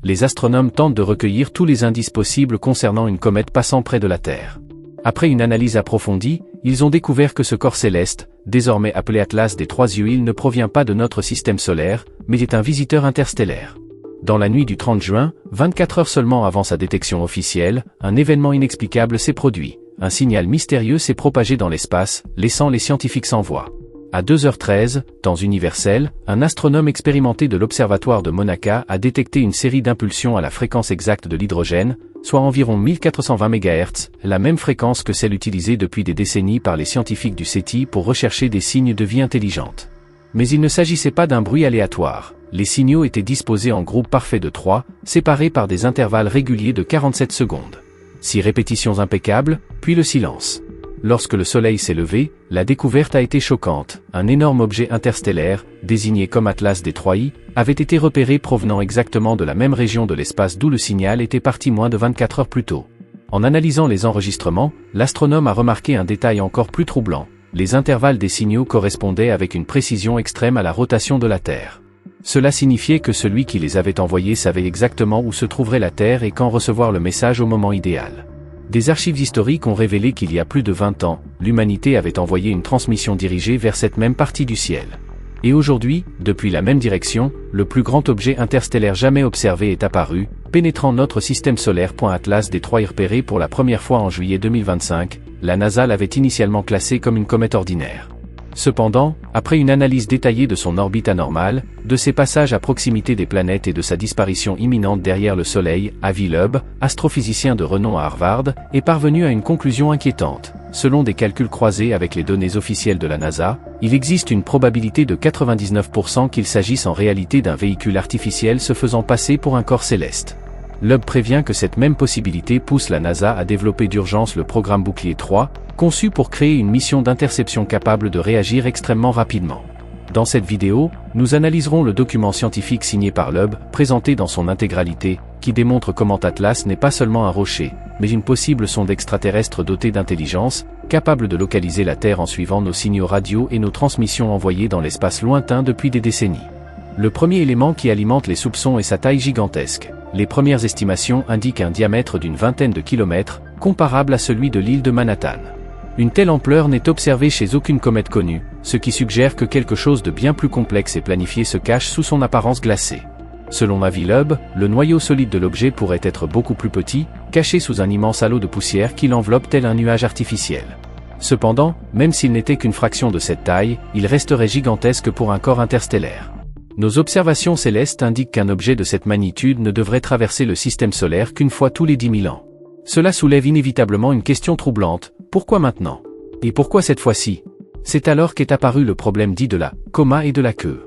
les astronomes tentent de recueillir tous les indices possibles concernant une comète passant près de la Terre. Après une analyse approfondie, ils ont découvert que ce corps céleste, désormais appelé Atlas des Trois Yeux, il ne provient pas de notre système solaire, mais est un visiteur interstellaire. Dans la nuit du 30 juin, 24 heures seulement avant sa détection officielle, un événement inexplicable s'est produit. Un signal mystérieux s'est propagé dans l'espace, laissant les scientifiques sans voix. À 2h13, temps universel, un astronome expérimenté de l'observatoire de Monaca a détecté une série d'impulsions à la fréquence exacte de l'hydrogène, soit environ 1420 MHz, la même fréquence que celle utilisée depuis des décennies par les scientifiques du SETI pour rechercher des signes de vie intelligente. Mais il ne s'agissait pas d'un bruit aléatoire. Les signaux étaient disposés en groupes parfaits de 3, séparés par des intervalles réguliers de 47 secondes. 6 répétitions impeccables, puis le silence. Lorsque le Soleil s'est levé, la découverte a été choquante. Un énorme objet interstellaire, désigné comme Atlas des Trois Yeux, avait été repéré provenant exactement de la même région de l'espace d'où le signal était parti moins de 24 heures plus tôt. En analysant les enregistrements, l'astronome a remarqué un détail encore plus troublant. Les intervalles des signaux correspondaient avec une précision extrême à la rotation de la Terre. Cela signifiait que celui qui les avait envoyés savait exactement où se trouverait la Terre et quand recevoir le message au moment idéal. Des archives historiques ont révélé qu'il y a plus de 20 ans, l'humanité avait envoyé une transmission dirigée vers cette même partie du ciel. Et aujourd'hui, depuis la même direction, le plus grand objet interstellaire jamais observé est apparu, pénétrant notre système solaire. Atlas des Trois Yeux repéré pour la première fois en juillet 2025, la NASA l'avait initialement classé comme une comète ordinaire. Cependant, après une analyse détaillée de son orbite anormale, de ses passages à proximité des planètes et de sa disparition imminente derrière le Soleil, Avi Loeb, astrophysicien de renom à Harvard, est parvenu à une conclusion inquiétante. Selon des calculs croisés avec les données officielles de la NASA, il existe une probabilité de 99% qu'il s'agisse en réalité d'un véhicule artificiel se faisant passer pour un corps céleste. Loeb prévient que cette même possibilité pousse la NASA à développer d'urgence le programme Bouclier 3, conçu pour créer une mission d'interception capable de réagir extrêmement rapidement. Dans cette vidéo, nous analyserons le document scientifique signé par Loeb, présenté dans son intégralité, qui démontre comment Atlas n'est pas seulement un rocher, mais une possible sonde extraterrestre dotée d'intelligence, capable de localiser la Terre en suivant nos signaux radio et nos transmissions envoyées dans l'espace lointain depuis des décennies. Le premier élément qui alimente les soupçons est sa taille gigantesque. Les premières estimations indiquent un diamètre d'une vingtaine de kilomètres, comparable à celui de l'île de Manhattan. Une telle ampleur n'est observée chez aucune comète connue, ce qui suggère que quelque chose de bien plus complexe et planifié se cache sous son apparence glacée. Selon Avi Loeb, le noyau solide de l'objet pourrait être beaucoup plus petit, caché sous un immense halo de poussière qui l'enveloppe tel un nuage artificiel. Cependant, même s'il n'était qu'une fraction de cette taille, il resterait gigantesque pour un corps interstellaire. Nos observations célestes indiquent qu'un objet de cette magnitude ne devrait traverser le système solaire qu'une fois tous les 10 000 ans. Cela soulève inévitablement une question troublante, pourquoi maintenant? Et pourquoi cette fois-ci? C'est alors qu'est apparu le problème dit de la coma et de la queue.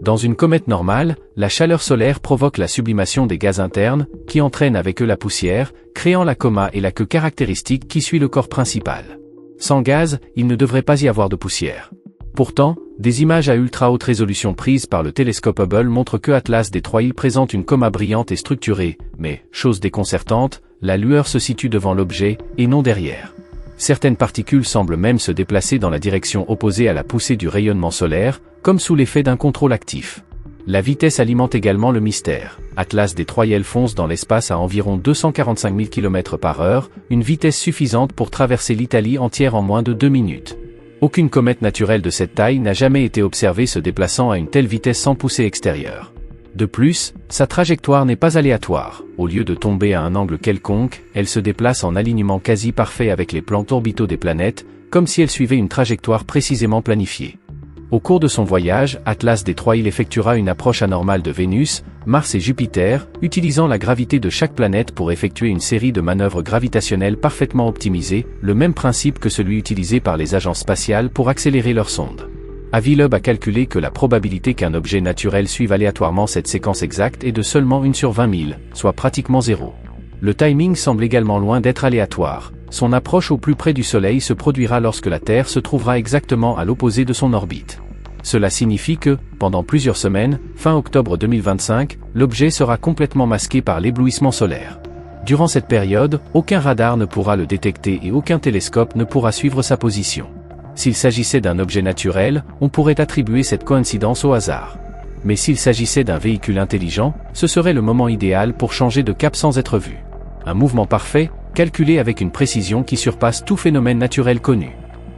Dans une comète normale, la chaleur solaire provoque la sublimation des gaz internes, qui entraînent avec eux la poussière, créant la coma et la queue caractéristique qui suit le corps principal. Sans gaz, il ne devrait pas y avoir de poussière. Pourtant, des images à ultra haute résolution prises par le télescope Hubble montrent que Atlas des Trois Yeux présente une coma brillante et structurée, mais, chose déconcertante, la lueur se situe devant l'objet, et non derrière. Certaines particules semblent même se déplacer dans la direction opposée à la poussée du rayonnement solaire, comme sous l'effet d'un contrôle actif. La vitesse alimente également le mystère. Atlas des Trois Yeux fonce dans l'espace à environ 245 000 km/h, une vitesse suffisante pour traverser l'Italie entière en moins de 2 minutes. Aucune comète naturelle de cette taille n'a jamais été observée se déplaçant à une telle vitesse sans poussée extérieure. De plus, sa trajectoire n'est pas aléatoire. Au lieu de tomber à un angle quelconque, elle se déplace en alignement quasi parfait avec les plans orbitaux des planètes, comme si elle suivait une trajectoire précisément planifiée. Au cours de son voyage, Atlas des Trois Yeux effectuera une approche anormale de Vénus, Mars et Jupiter, utilisant la gravité de chaque planète pour effectuer une série de manœuvres gravitationnelles parfaitement optimisées, le même principe que celui utilisé par les agences spatiales pour accélérer leurs sondes. Avi Loeb a calculé que la probabilité qu'un objet naturel suive aléatoirement cette séquence exacte est de seulement 1 sur 20 000, soit pratiquement 0. Le timing semble également loin d'être aléatoire. Son approche au plus près du Soleil se produira lorsque la Terre se trouvera exactement à l'opposé de son orbite. Cela signifie que, pendant plusieurs semaines, fin octobre 2025, l'objet sera complètement masqué par l'éblouissement solaire. Durant cette période, aucun radar ne pourra le détecter et aucun télescope ne pourra suivre sa position. S'il s'agissait d'un objet naturel, on pourrait attribuer cette coïncidence au hasard. mais s'il s'agissait d'un véhicule intelligent, ce serait le moment idéal pour changer de cap sans être vu. Un mouvement parfait, calculé avec une précision qui surpasse tout phénomène naturel connu.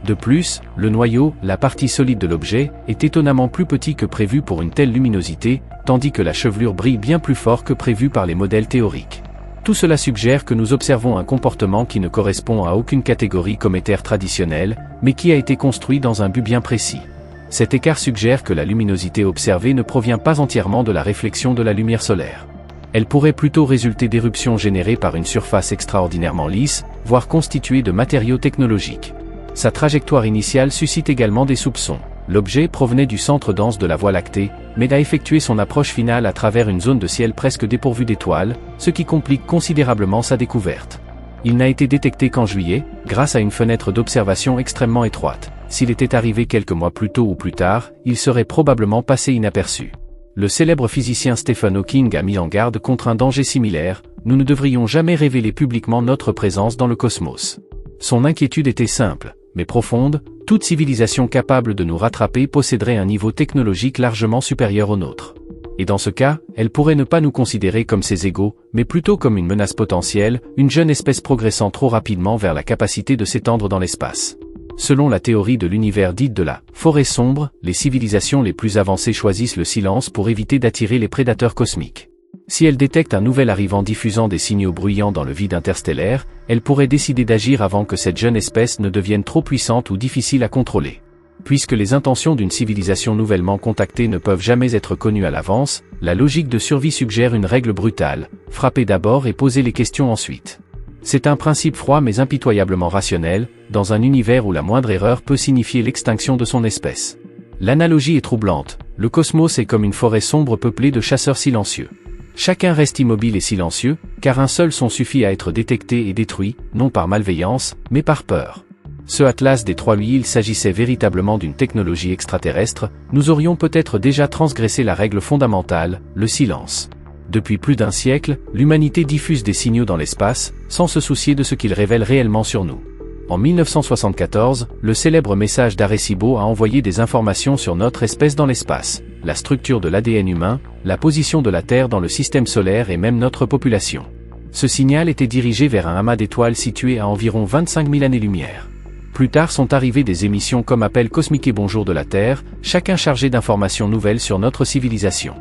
De plus, le noyau, la partie solide de l'objet, est étonnamment plus petit que prévu pour une telle luminosité, tandis que la chevelure brille bien plus fort que prévu par les modèles théoriques. Tout cela suggère que nous observons un comportement qui ne correspond à aucune catégorie cométaire traditionnelle, mais qui a été construit dans un but bien précis. Cet écart suggère que la luminosité observée ne provient pas entièrement de la réflexion de la lumière solaire. Elle pourrait plutôt résulter d'éruptions générées par une surface extraordinairement lisse, voire constituée de matériaux technologiques. Sa trajectoire initiale suscite également des soupçons. L'objet provenait du centre dense de la Voie lactée, mais a effectué son approche finale à travers une zone de ciel presque dépourvue d'étoiles, ce qui complique considérablement sa découverte. Il n'a été détecté qu'en juillet, grâce à une fenêtre d'observation extrêmement étroite. S'il était arrivé quelques mois plus tôt ou plus tard, il serait probablement passé inaperçu. Le célèbre physicien Stephen Hawking a mis en garde contre un danger similaire: nous ne devrions jamais révéler publiquement notre présence dans le cosmos. Son inquiétude était simple, mais profonde: toute civilisation capable de nous rattraper posséderait un niveau technologique largement supérieur au nôtre. Et dans ce cas, elle pourrait ne pas nous considérer comme ses égaux, mais plutôt comme une menace potentielle, une jeune espèce progressant trop rapidement vers la capacité de s'étendre dans l'espace. Selon la théorie de l'univers dite de la forêt sombre, les civilisations les plus avancées choisissent le silence pour éviter d'attirer les prédateurs cosmiques. Si elles détectent un nouvel arrivant diffusant des signaux bruyants dans le vide interstellaire, elles pourraient décider d'agir avant que cette jeune espèce ne devienne trop puissante ou difficile à contrôler. Puisque les intentions d'une civilisation nouvellement contactée ne peuvent jamais être connues à l'avance, la logique de survie suggère une règle brutale: frapper d'abord et poser les questions ensuite. C'est un principe froid mais impitoyablement rationnel, dans un univers où la moindre erreur peut signifier l'extinction de son espèce. L'analogie est troublante: le cosmos est comme une forêt sombre peuplée de chasseurs silencieux. Chacun reste immobile et silencieux, car un seul son suffit à être détecté et détruit, non par malveillance, mais par peur. Ce Atlas des 3000 s'agissait véritablement d'une technologie extraterrestre, nous aurions peut-être déjà transgressé la règle fondamentale, le silence. Depuis plus d'un siècle, l'humanité diffuse des signaux dans l'espace, sans se soucier de ce qu'ils révèlent réellement sur nous. En 1974, le célèbre message d'Arecibo a envoyé des informations sur notre espèce dans l'espace, la structure de l'ADN humain, la position de la Terre dans le système solaire et même notre population. Ce signal était dirigé vers un amas d'étoiles situé à environ 25 000 années-lumière. Plus tard sont arrivées des émissions comme Appel cosmique et Bonjour de la Terre, chacun chargé d'informations nouvelles sur notre civilisation.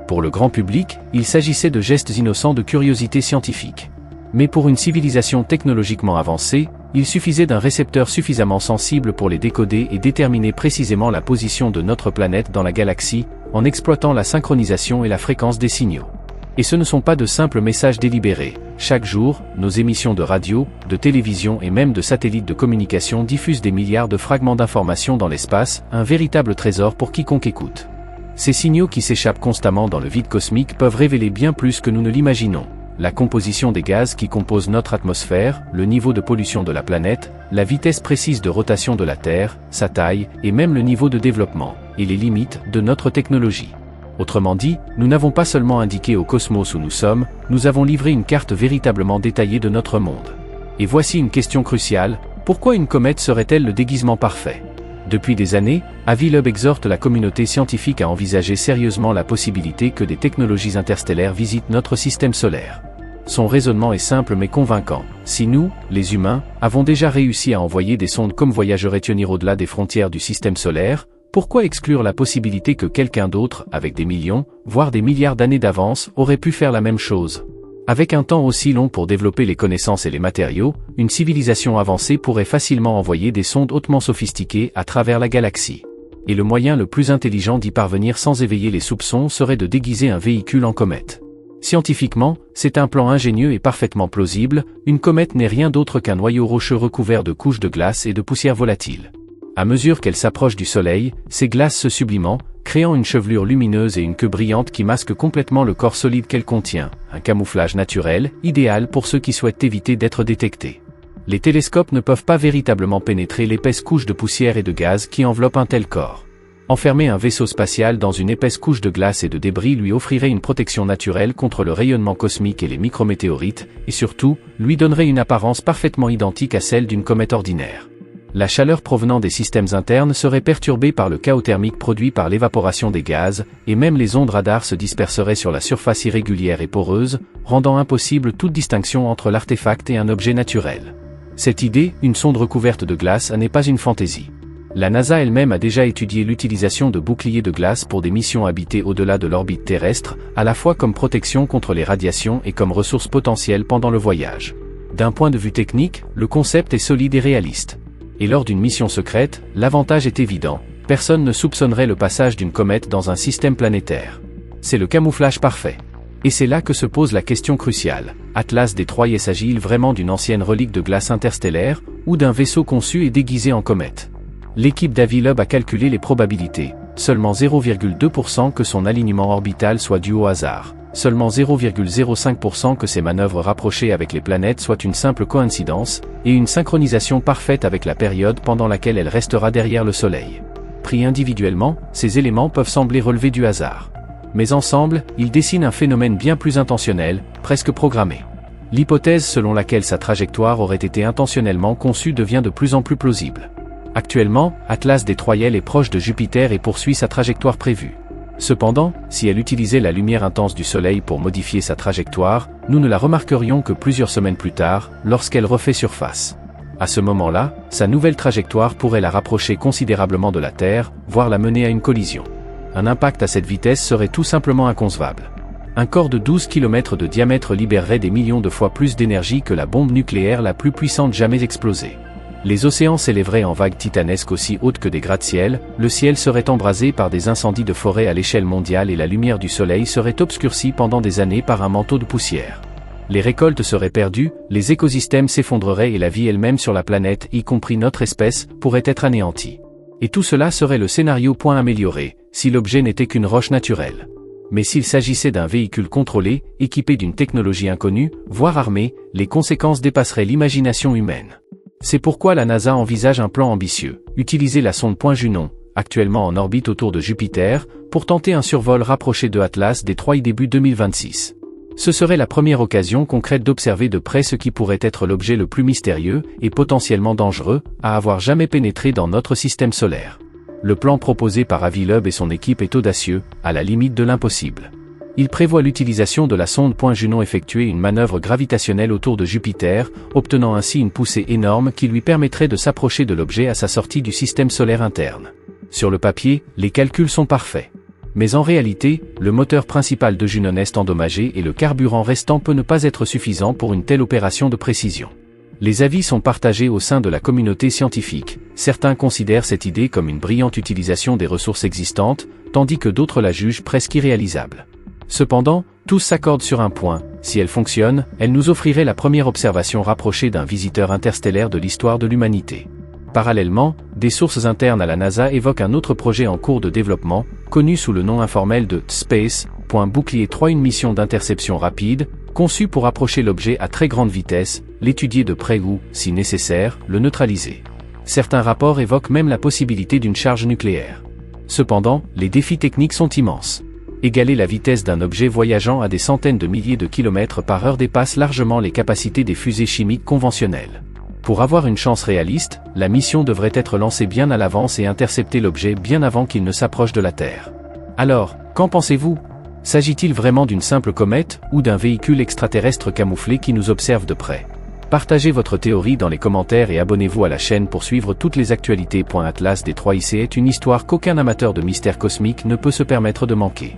Pour le grand public, il s'agissait de gestes innocents de curiosité scientifique. Mais pour une civilisation technologiquement avancée, il suffisait d'un récepteur suffisamment sensible pour les décoder et déterminer précisément la position de notre planète dans la galaxie, en exploitant la synchronisation et la fréquence des signaux. Et ce ne sont pas de simples messages délibérés. Chaque jour, nos émissions de radio, de télévision et même de satellites de communication diffusent des milliards de fragments d'informations dans l'espace, un véritable trésor pour quiconque écoute. Ces signaux qui s'échappent constamment dans le vide cosmique peuvent révéler bien plus que nous ne l'imaginons. La composition des gaz qui composent notre atmosphère, le niveau de pollution de la planète, la vitesse précise de rotation de la Terre, sa taille, et même le niveau de développement, et les limites de notre technologie. Autrement dit, nous n'avons pas seulement indiqué au cosmos où nous sommes, nous avons livré une carte véritablement détaillée de notre monde. Et voici une question cruciale: pourquoi une comète serait-elle le déguisement parfait ? Depuis des années, Avi Loeb exhorte la communauté scientifique à envisager sérieusement la possibilité que des technologies interstellaires visitent notre système solaire. Son raisonnement est simple mais convaincant. Si nous, les humains, avons déjà réussi à envoyer des sondes comme Voyager et Pioneer au-delà des frontières du système solaire, pourquoi exclure la possibilité que quelqu'un d'autre, avec des millions, voire des milliards d'années d'avance, aurait pu faire la même chose ? Avec un temps aussi long pour développer les connaissances et les matériaux, une civilisation avancée pourrait facilement envoyer des sondes hautement sophistiquées à travers la galaxie. Et le moyen le plus intelligent d'y parvenir sans éveiller les soupçons serait de déguiser un véhicule en comète. Scientifiquement, c'est un plan ingénieux et parfaitement plausible. Une comète n'est rien d'autre qu'un noyau rocheux recouvert de couches de glace et de poussière volatile. À mesure qu'elle s'approche du Soleil, ces glaces se sublimant, créant une chevelure lumineuse et une queue brillante qui masque complètement le corps solide qu'elle contient, un camouflage naturel, idéal pour ceux qui souhaitent éviter d'être détectés. Les télescopes ne peuvent pas véritablement pénétrer l'épaisse couche de poussière et de gaz qui enveloppe un tel corps. Enfermer un vaisseau spatial dans une épaisse couche de glace et de débris lui offrirait une protection naturelle contre le rayonnement cosmique et les micrométéorites, et surtout, lui donnerait une apparence parfaitement identique à celle d'une comète ordinaire. La chaleur provenant des systèmes internes serait perturbée par le chaos thermique produit par l'évaporation des gaz, et même les ondes radar se disperseraient sur la surface irrégulière et poreuse, rendant impossible toute distinction entre l'artefact et un objet naturel. Cette idée, une sonde recouverte de glace, n'est pas une fantaisie. La NASA elle-même a déjà étudié l'utilisation de boucliers de glace pour des missions habitées au-delà de l'orbite terrestre, à la fois comme protection contre les radiations et comme ressource potentielle pendant le voyage. D'un point de vue technique, le concept est solide et réaliste. Et lors d'une mission secrète, l'avantage est évident, personne ne soupçonnerait le passage d'une comète dans un système planétaire. C'est le camouflage parfait. Et c'est là que se pose la question cruciale. Atlas D3 s'agit-il vraiment d'une ancienne relique de glace interstellaire, ou d'un vaisseau conçu et déguisé en comète? L'équipe d'Avilob a calculé les probabilités, seulement 0,2% que son alignement orbital soit dû au hasard, seulement 0,05% que ses manœuvres rapprochées avec les planètes soient une simple coïncidence, et une synchronisation parfaite avec la période pendant laquelle elle restera derrière le Soleil. Pris individuellement, ces éléments peuvent sembler relever du hasard. Mais ensemble, ils dessinent un phénomène bien plus intentionnel, presque programmé. L'hypothèse selon laquelle sa trajectoire aurait été intentionnellement conçue devient de plus en plus plausible. Actuellement, Atlas D3 est proche de Jupiter et poursuit sa trajectoire prévue. Cependant, si elle utilisait la lumière intense du Soleil pour modifier sa trajectoire, nous ne la remarquerions que plusieurs semaines plus tard, lorsqu'elle refait surface. À ce moment-là, sa nouvelle trajectoire pourrait la rapprocher considérablement de la Terre, voire la mener à une collision. Un impact à cette vitesse serait tout simplement inconcevable. Un corps de 12 km de diamètre libérerait des millions de fois plus d'énergie que la bombe nucléaire la plus puissante jamais explosée. Les océans s'élèveraient en vagues titanesques aussi hautes que des gratte-ciel, le ciel serait embrasé par des incendies de forêt à l'échelle mondiale et la lumière du soleil serait obscurcie pendant des années par un manteau de poussière. Les récoltes seraient perdues, les écosystèmes s'effondreraient et la vie elle-même sur la planète, y compris notre espèce, pourrait être anéantie. Et tout cela serait le scénario point amélioré, si l'objet n'était qu'une roche naturelle. Mais s'il s'agissait d'un véhicule contrôlé, équipé d'une technologie inconnue, voire armé, les conséquences dépasseraient l'imagination humaine. C'est pourquoi la NASA envisage un plan ambitieux, utiliser la sonde Junon, actuellement en orbite autour de Jupiter, pour tenter un survol rapproché de Atlas D3 début 2026. Ce serait la première occasion concrète d'observer de près ce qui pourrait être l'objet le plus mystérieux, et potentiellement dangereux, à avoir jamais pénétré dans notre système solaire. Le plan proposé par Avilob et son équipe est audacieux, à la limite de l'impossible. Il prévoit l'utilisation de la sonde Junon effectuer une manœuvre gravitationnelle autour de Jupiter, obtenant ainsi une poussée énorme qui lui permettrait de s'approcher de l'objet à sa sortie du système solaire interne. Sur le papier, les calculs sont parfaits. Mais en réalité, le moteur principal de Junon est endommagé et le carburant restant peut ne pas être suffisant pour une telle opération de précision. Les avis sont partagés au sein de la communauté scientifique. Certains considèrent cette idée comme une brillante utilisation des ressources existantes, tandis que d'autres la jugent presque irréalisable. Cependant, tous s'accordent sur un point, si elle fonctionne, elle nous offrirait la première observation rapprochée d'un visiteur interstellaire de l'histoire de l'humanité. Parallèlement, des sources internes à la NASA évoquent un autre projet en cours de développement, connu sous le nom informel de Space.Bouclier 3, une mission d'interception rapide, conçue pour approcher l'objet à très grande vitesse, l'étudier de près ou, si nécessaire, le neutraliser. Certains rapports évoquent même la possibilité d'une charge nucléaire. Cependant, les défis techniques sont immenses. Égaler la vitesse d'un objet voyageant à des centaines de milliers de kilomètres par heure dépasse largement les capacités des fusées chimiques conventionnelles. Pour avoir une chance réaliste, la mission devrait être lancée bien à l'avance et intercepter l'objet bien avant qu'il ne s'approche de la Terre. Alors, qu'en pensez-vous? S'agit-il vraiment d'une simple comète, ou d'un véhicule extraterrestre camouflé qui nous observe de près? Partagez votre théorie dans les commentaires et abonnez-vous à la chaîne pour suivre toutes les actualités. Atlas D3 est une histoire qu'aucun amateur de mystère cosmique ne peut se permettre de manquer.